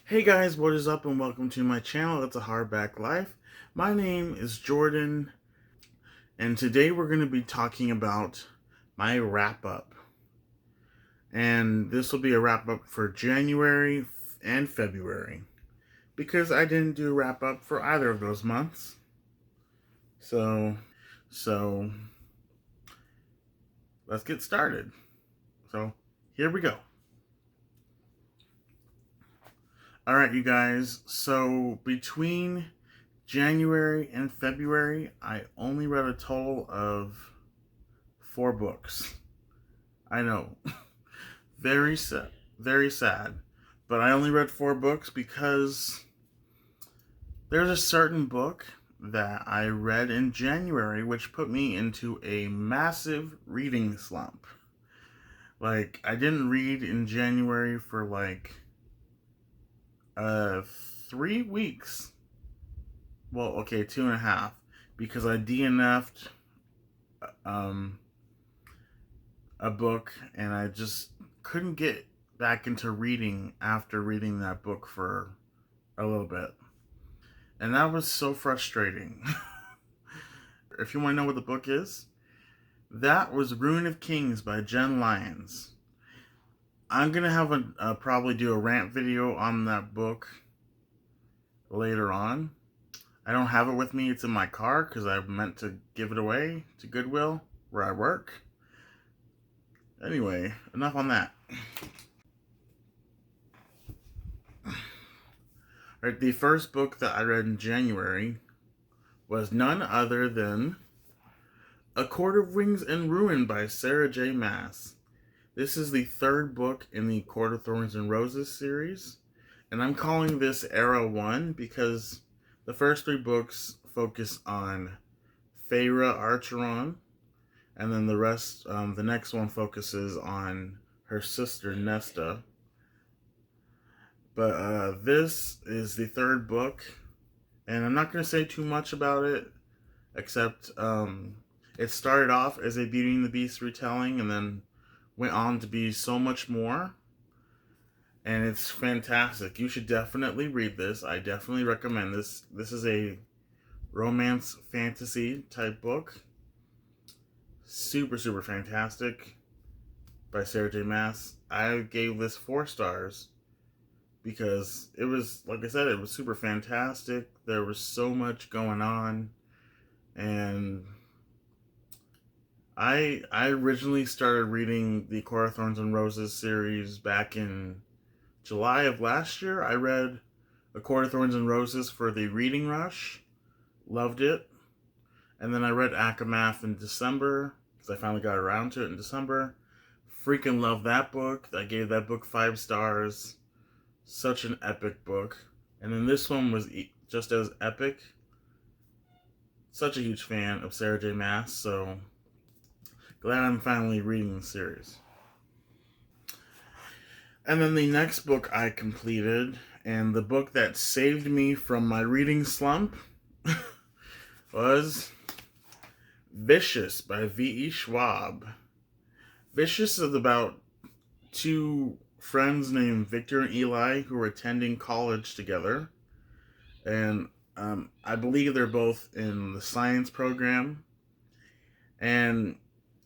Hey guys, what is up and welcome to my channel. It's a Hardback Life. My name is Jordan and today we're going to be talking about my wrap up. And this will be a wrap up for January and February because I didn't do a wrap up for either of those months. So let's get started. So here we go. Alright, you guys, so between January and February, I only read a total of 4 books. I know, very sad, but I only read 4 books because there's a certain book that I read in January which put me into a massive reading slump. Like, I didn't read in January for like 3 weeks. Well, okay, 2.5, because I DNF'd a book and I just couldn't get back into reading after reading that book for a little bit. And that was so frustrating. If you want to know what the book is, that was Ruin of Kings by Jen Lyons. I'm going to have probably do a rant video on that book later on. I don't have it with me. It's in my car because I meant to give it away to Goodwill where I work. Anyway, enough on that. Right, the first book that I read in January was none other than A Court of Wings and Ruin by Sarah J. Maas. This is the 3rd book in the Court of Thorns and Roses series, and I'm calling this Era 1 because the first 3 books focus on Feyre Archeron, and then the rest, the next one focuses on her sister Nesta. But this is the 3rd book, and I'm not going to say too much about it, except it started off as a Beauty and the Beast retelling, and then went on to be so much more. And it's fantastic. You should definitely read this. I definitely recommend this. This is a romance fantasy type book. Super fantastic by Sarah J. Maas. I gave this 4 stars because it was, like I said, it was super fantastic. There was so much going on, and I originally started reading the Court of Thorns and Roses series back in July of last year. I read A Court of Thorns and Roses for the reading rush. Loved it. And then I read AKAfast in December because I finally got around to it in December. Freaking love that book. I gave that book 5 stars. Such an epic book. And then this one was just as epic. Such a huge fan of Sarah J. Maas, so glad I'm finally reading the series. And then the next book I completed, and the book that saved me from my reading slump, was Vicious by V.E. Schwab. Vicious is about 2 friends named Victor and Eli who are attending college together. And I believe they're both in the science program. And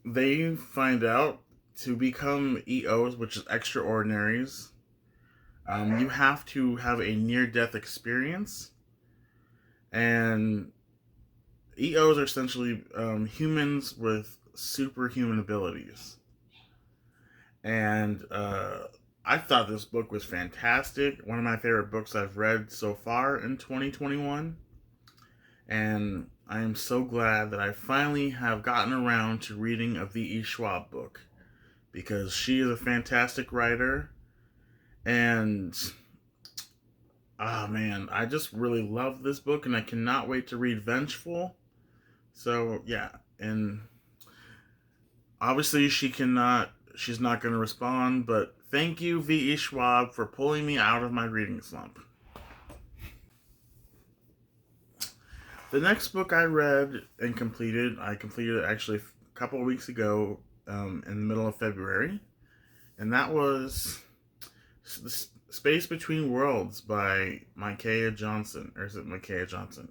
they find out to become EOs, which is extraordinaries, you have to have a near-death experience. And EOs are essentially humans with superhuman abilities. And I thought this book was fantastic. One of my favorite books I've read so far in 2021. And I am so glad that I finally have gotten around to reading a V.E. Schwab book, because she is a fantastic writer. And oh man, I just really love this book, and I cannot wait to read Vengeful. So yeah, and obviously she's not going to respond, but thank you, V.E. Schwab, for pulling me out of my reading slump. The next book I read and completed, I completed it actually a couple of weeks ago, in the middle of February, and that was Space Between Worlds by Micaiah Johnson. Or is it Micaiah Johnson?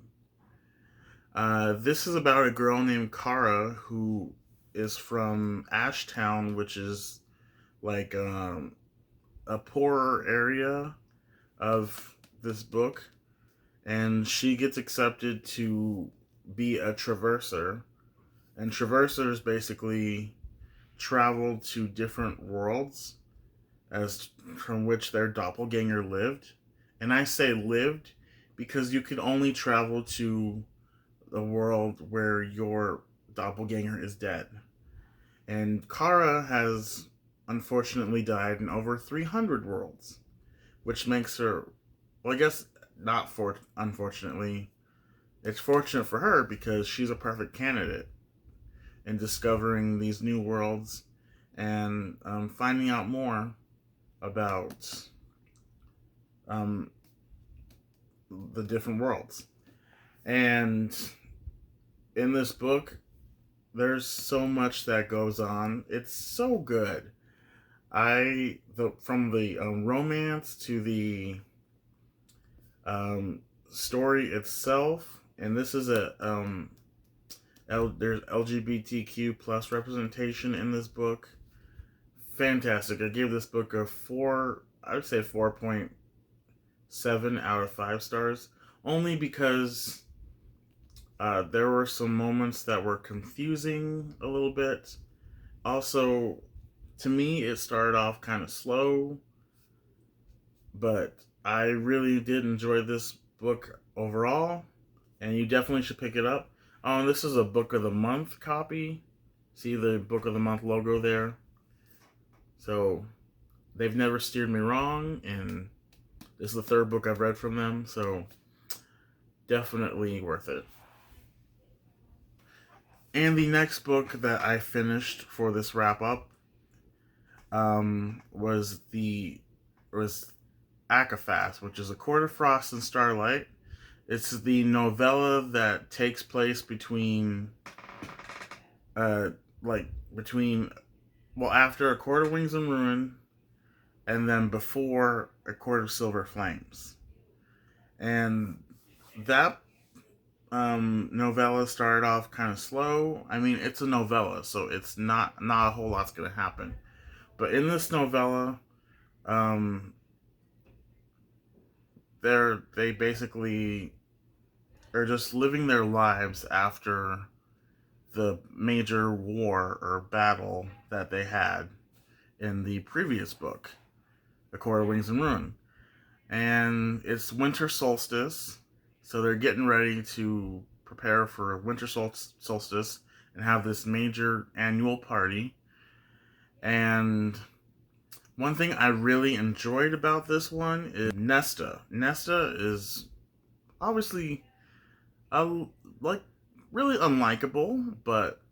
This is about a girl named Kara who is from Ashtown, which is like a poorer area of this book. And she gets accepted to be a traverser. And traversers basically travel to different worlds as from which their doppelganger lived. And I say lived because you could only travel to the world where your doppelganger is dead. And Kara has unfortunately died in over 300 worlds, which makes her, well, I guess not for unfortunately. It's fortunate for her because she's a perfect candidate in discovering these new worlds and finding out more about the different worlds. And in this book, there's so much that goes on. It's so good. From the romance to the story itself, and this is there's LGBTQ plus representation in this book. Fantastic. I gave this book a 4.7 out of 5 stars, only because there were some moments that were confusing a little bit. Also, to me, it started off kind of slow, but I really did enjoy this book overall, and you definitely should pick it up. Oh, this is a Book of the Month copy. See the Book of the Month logo there? So, they've never steered me wrong, and this is the third book I've read from them, so definitely worth it. And the next book that I finished for this wrap up was AKAfast, which is A Court of Frost and Starlight. It's the novella that takes place between after A Court of Wings and Ruin, and then before A Court of Silver Flames. And that novella started off kind of slow. I mean, it's a novella, so it's not a whole lot's gonna happen. But in this novella, they basically are just living their lives after the major war or battle that they had in the previous book, A Court of Wings and Ruin. And it's winter solstice, so they're getting ready to prepare for winter solstice and have this major annual party. And one thing I really enjoyed about this one is Nesta. Nesta is obviously really unlikable, but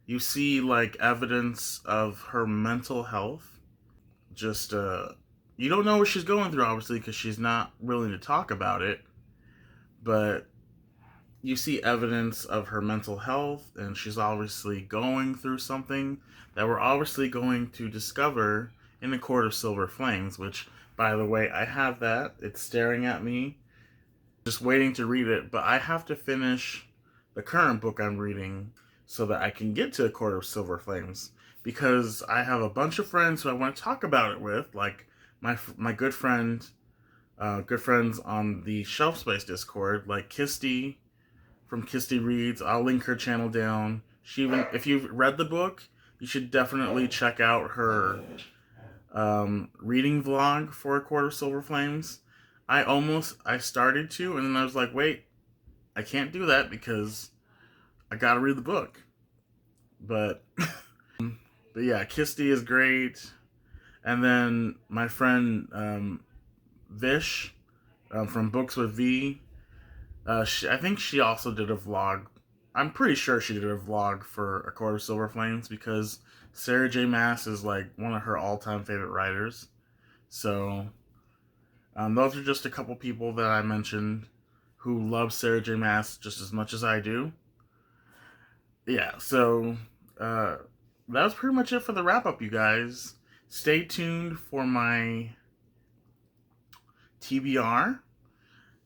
you see evidence of her mental health. Just you don't know what she's going through, obviously, because she's not willing to talk about it, but you see evidence of her mental health, and she's obviously going through something that we're obviously going to discover in The Court of Silver Flames, which, by the way, I have that. It's staring at me, just waiting to read it, but I have to finish the current book I'm reading so that I can get to A Court of Silver Flames, because I have a bunch of friends who I want to talk about it with, like my good friends on the Shelf Space Discord, like Kisti from Kisti Reads. I'll link her channel down. If you've read the book, you should definitely check out her reading vlog for A Court of Silver Flames. I started to, and then I was like, wait, I can't do that because I gotta read the book. But yeah, Kisti is great. And then my friend Vish from Books with V, I think she also did a vlog. I'm pretty sure she did a vlog for A Court of Silver Flames because Sarah J. Maas is one of her all-time favorite writers. So those are just a couple people that I mentioned who love Sarah J. Maas just as much as I do. Yeah, so that was pretty much it for the wrap-up, you guys. stay tuned for my TBR,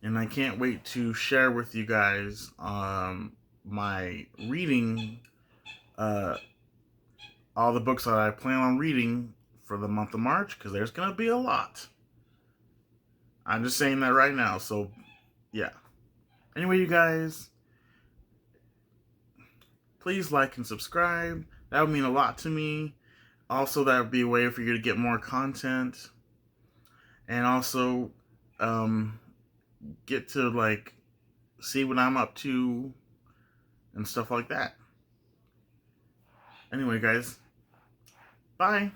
and I can't wait to share with you guys my reading, all the books that I plan on reading for the month of March, because there's going to be a lot. I'm just saying that right now, so yeah. Anyway, you guys, please like and subscribe. That would mean a lot to me. Also, that would be a way for you to get more content. And also, get to, like, see what I'm up to and stuff like that. Anyway, guys, bye.